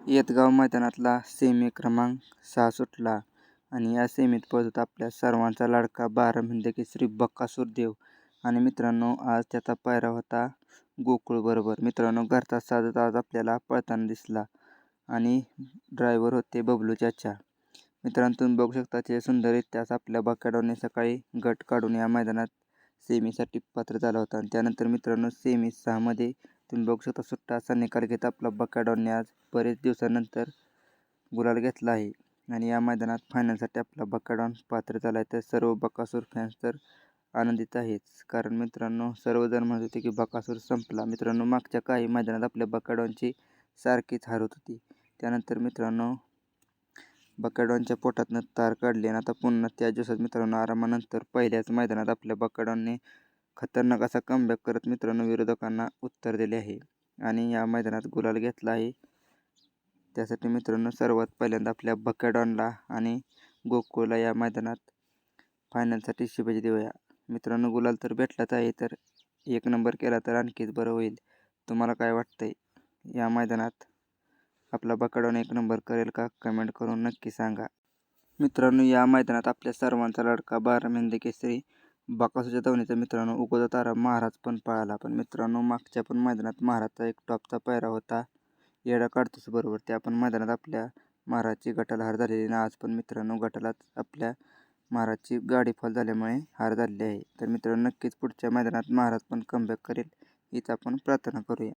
येतगाव मैदानातला semi क्रमांक 6 सुटला आणि या सेमीत पळत आपल्या सर्वांचा लाडका 12 हिंद केसरी बकासूर देव. आणि मित्रांनो, आज त्याचा पायरा होता गोकुळ बरोबर. मित्रांनो, घरचा साजच आज आपल्याला पळताना दिसला आणि ड्रायव्हर होते बबलू चाचा. मित्रांनो, तुम्ही बघू शकता ते सुंदररित्याच आपल्या बकाडाने सकाळी गट काढून या मैदानात सेमीसाठी पात्र झाला होता. आणि त्यानंतर मित्रांनो, सेमी 6 मध्ये तुम्ही बघू शकता सुट्टा असा निकाल घेत आपला बकाडाने आज बरेच दिवसानंतर गुलाल घेतला आहे. आणि या मैदानात फायनलसाठी आपला बकाडान पात्र झाला आहे. तर सर्व बकासूर फॅन्स तर आनंदित आहेच, कारण मित्रांनो सर्वजण म्हणत होते की बकासूर संपला. मित्रांनो, मागच्या काही मैदानात आपल्या बकाडांची सारखीच हार होत होती. त्यानंतर मित्रांनो बकाडांच्या पोटातनं तार काढली आणि आता पुन्हा त्या दिवसात मित्रांनो आरामानंतर पहिल्याच मैदानात आपल्या बकाडांनी खतरनाक असा कमबॅक करत मित्रांनो विरोधकांना उत्तर दिले आहे आणि या मैदानात गुलाल घेतला आहे. त्यासाठी मित्रांनो सर्वात पहिल्यांदा आपल्या बकाडांना आणि गोकुळला या मैदानात फायनलसाठी शुभेच्छा देऊया. मित्रांनो, गुलाल तर भेटलाच आहे, तर एक नंबर केला तर आणखीच बरं होईल. तुम्हाला काय वाटतंय, या मैदानात आपला बकाडान एक नंबर करेल का? कमेंट करून नक्की सांगा. मित्रांनो, या मैदानात आपल्या सर्वांचा लाडका 12 हिंद केसरी बकासूरच्या धावणीचा मित्रांनो उगवता तारा महाराज पण पळाला. पण मित्रांनो, मागच्या पण मैदानात महाराजचा एक टॉपचा पायरा होता येडा काढतोस बरोबर. त्या पण मैदानात आपल्या महाराजची गटाला हार झालेली आणि आज पण मित्रांनो गटालाच आपल्या महाराजची गाडी फॉल झाल्यामुळे हार झालेली आहे. तर मित्रांनो, नक्कीच पुढच्या मैदानात महाराज पण कमबॅक करेल हीच आपण प्रार्थना करूया.